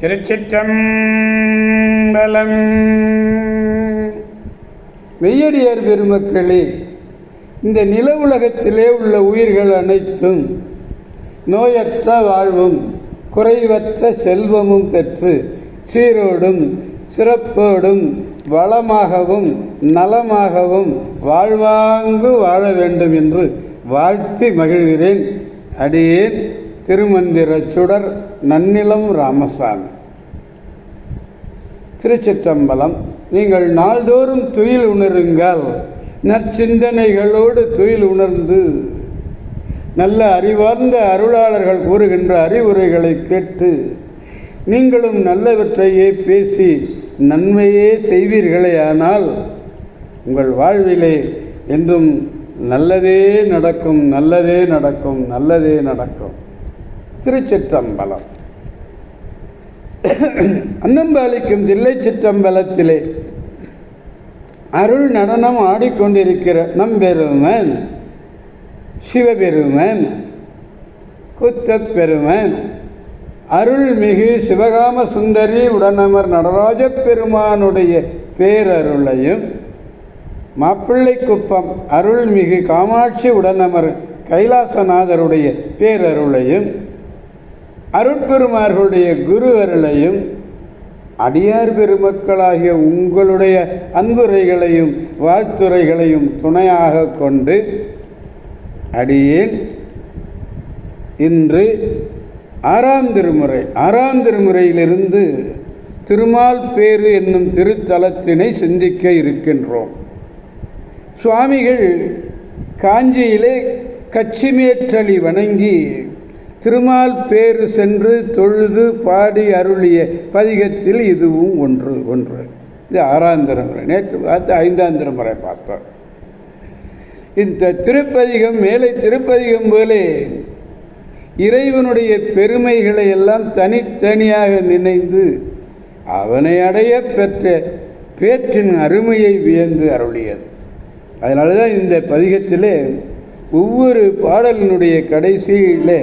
திருச்சிற்றம்பலம். மெய்யடியார் பெருமக்களே, இந்த நில உலகத்திலே உள்ள உயிர்கள் அனைத்தும் நோயற்ற வாழ்வும் குறைவற்ற செல்வமும் பெற்று சீரோடும் சிறப்போடும் வளமாகவும் நலமாகவும் வாழ்வாங்கு வாழ வேண்டும் என்று வாழ்த்தி மகிழ்கிறேன். அடியேன் திருமந்திர சுடர் நன்னிலம் ராமசாமி. திருச்சிற்றம்பலம். நீங்கள் நாள்தோறும் துயில் உணருங்கள். நற்சிந்தனைகளோடு துயில் உணர்ந்து நல்ல அறிவார்ந்த அருளாளர்கள் கூறுகின்ற அறிவுரைகளை கேட்டு நீங்களும் நல்லவற்றையே பேசி நன்மையே செய்வீர்களே, ஆனால் உங்கள் வாழ்விலே என்றும் நல்லதே நடக்கும், நல்லதே நடக்கும், நல்லதே நடக்கும். திருச்சிற்றம்பலம். அன்னம்பாலிக்கும் தில்லை சிற்றம்பலத்திலே அருள் நடனம் ஆடிக்கொண்டிருக்கிற நம்பெருமன் சிவபெருமன் குத்தப்பெருமன் அருள்மிகு சிவகாம சுந்தரி உடனமர் நடராஜ பெருமானுடைய பேரருளையும், மாப்பிள்ளைக்குப்பம் அருள்மிகு காமாட்சி உடனமர் கைலாசநாதருடைய பேரருளையும், அருட்பெருமார்களுடைய குரு அருளையும், அடியார் பெருமக்களாகிய உங்களுடைய அன்புரைகளையும் வாழ்த்துரைகளையும் துணையாக கொண்டு அடியேன் இன்று ஆறாம் திருமுறையிலிருந்து திருமால் பேறு என்னும் திருத்தலத்தினை சிந்திக்க இருக்கின்றோம். சுவாமிகள் காஞ்சியிலே கச்சிமேற்றளி வணங்கி திருமால் பேறு சென்று தொழுது பாடி அருளிய பதிகத்தில் இதுவும் ஒன்று. இது ஆறாம் திருமுறை. நேற்று பார்த்து ஐந்தாம் திருமுறை பார்த்தோம். இந்த திருப்பதிகம் மேலை திருப்பதிகம் போலே இறைவனுடைய பெருமைகளை எல்லாம் தனித்தனியாக நினைந்து அவனை அடைய பெற்ற பேற்றின் அருமையை வியந்து அருளியது. அதனால தான் இந்த பதிகத்திலே ஒவ்வொரு பாடலினுடைய கடைசியிலே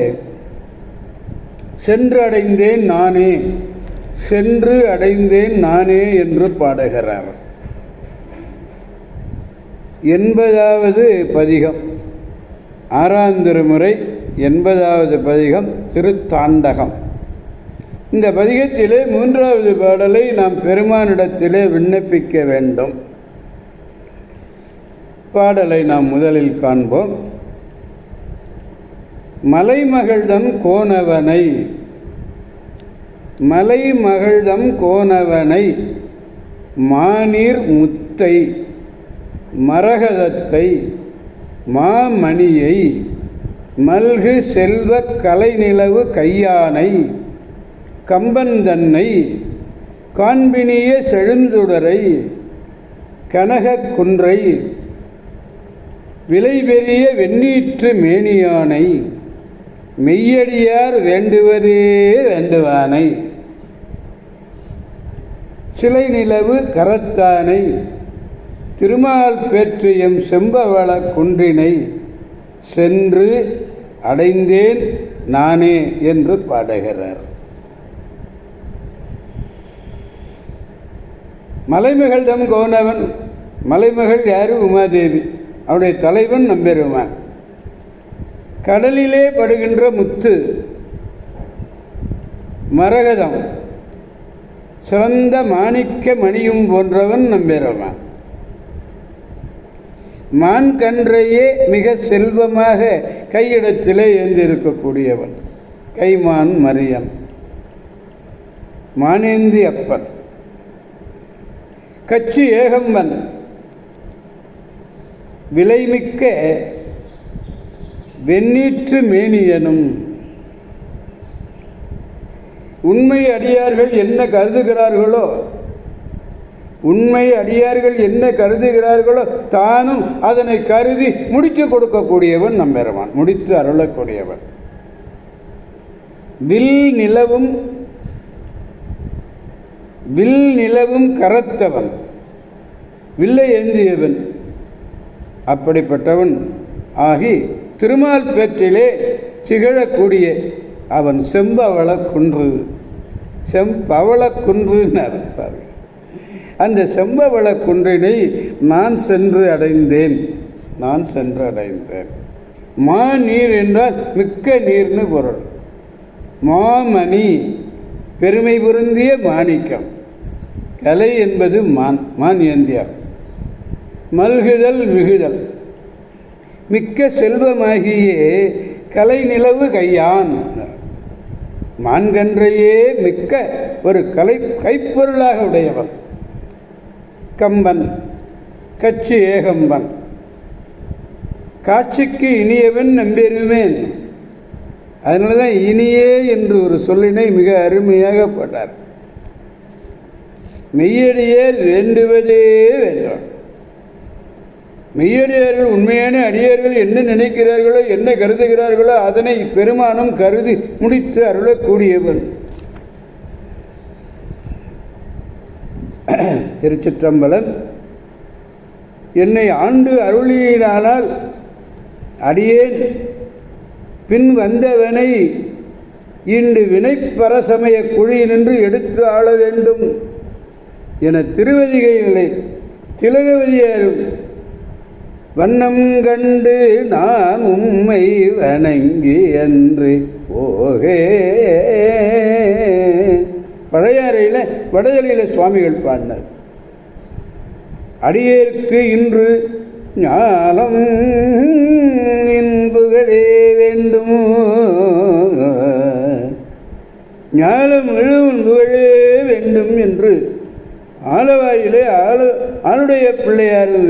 சென்று அடைந்தேன் நானே, சென்று அடைந்தேன் நானே என்று பாடுகிறார். 80வது பதிகம், ஆறாம் திருமுறை 80வது பதிகம் திருத்தாண்டகம். இந்த பதிகத்திலே 3வது பாடலை நாம் பெருமானிடத்திலே விண்ணப்பிக்க வேண்டும். பாடலை நாம் முதலில் காண்போம். மலைமகள்தம் கோனவனை, மலைமகள்தம் கோனவனை, மாநீர் முத்தை, மரகதத்தை, மாமணியை, மல்கு செல்வ கலைநிலவு கையானை, கம்பந்தன்னை, காண்பினிய செழுந்துடரை, கனகக் குன்றை, விலைபெரிய வெண்ணீற்று மேனியானை, மெய்யடியார் வேண்டுவதே வேண்டுவானை, சிலை நிலவு கரத்தானை, திருமால் பேற்றியம் செம்பவள குன்றினை, சென்று அடைந்தேன் நானே என்று பாடுகிறார். மலைமகள்தம் கோனவன். மலைமகள் யாரு? உமாதேவி. அவருடைய தலைவன் நம்பெருமான். கடலிலே படுகின்ற முத்து மரகதம், சிறந்த மாணிக்க மணியும் போன்றவன் நம்பெருமான். மான் கன்றையே மிக செல்வமாக கையிடத்திலே ஏந்திருக்கக்கூடியவன் கைமான் மரியம், மானேந்தி அப்பன். கச்சி ஏகம்பன், விலைமிக்க வெண்ணீற்று மேனியனும். உண்மை அடியார்கள் என்ன கருதுகிறார்களோ, உண்மை அடியார்கள் என்ன கருதுகிறார்களோ தானும் அதனை கருதி முடித்து கொடுக்கக்கூடியவன் நம்பெருமான், முடித்து அருளக்கூடியவன். வில் நிலவும் கரத்தவன், வில்லை ஏந்தியவன். அப்படிப்பட்டவன் ஆகி திருமால் பேற்றிலே திகழக்கூடிய அவன் செம்பவள குன்று, செம்பவள குன்றுனார் பாருங்க. அந்த செம்பவள குன்றினை நான் சென்று அடைந்தேன். நான் சென்று அடைந்தேன். மா நீர் என்றால் மிக்க நீர்னு பொருள். மாமணி பெருமை பொருந்திய மாணிக்கம். கலை என்பது மான், மான் ஏந்தியார். மல்குதல் மிகுதல், மிக்க செல்வமாகிய கலை நிலவு கையான். மான்கன்றையே மிக்க ஒரு கைப்பொருளாக உடையவன் கம்பன், கச்சி ஏகம்பன். காட்சிக்கு இனியவன் நம்பெருமேன். அதனால தான் இனியே என்று ஒரு சொல்லினை மிக அருமையாக போட்டார். மெய்யடியேர் வேண்டுவதே வேண்டும். மெய்யடியார்கள், உண்மையான அடியார்கள் என்ன நினைக்கிறார்களோ, என்ன கருதுகிறார்களோ அதனை பெருமானும் கருதி முடித்து அருளக்கூடியவன். திருச்சிற்றம்பலம். என்னை ஆண்டு அருளினானால் அடியேன் பின் வந்தவனை இன்று வினைப்பரசமய குழியினின்று எடுத்து ஆள வேண்டும் என திருவதிகைகளை திலகவதியாரும் வண்ணம் கண்டு நான் உம்மை வணங்கி என்று போகே. பழையாறையில் வடதலையில் சுவாமிகள் பாடினார். அடியேற்கு இன்று ஞானம்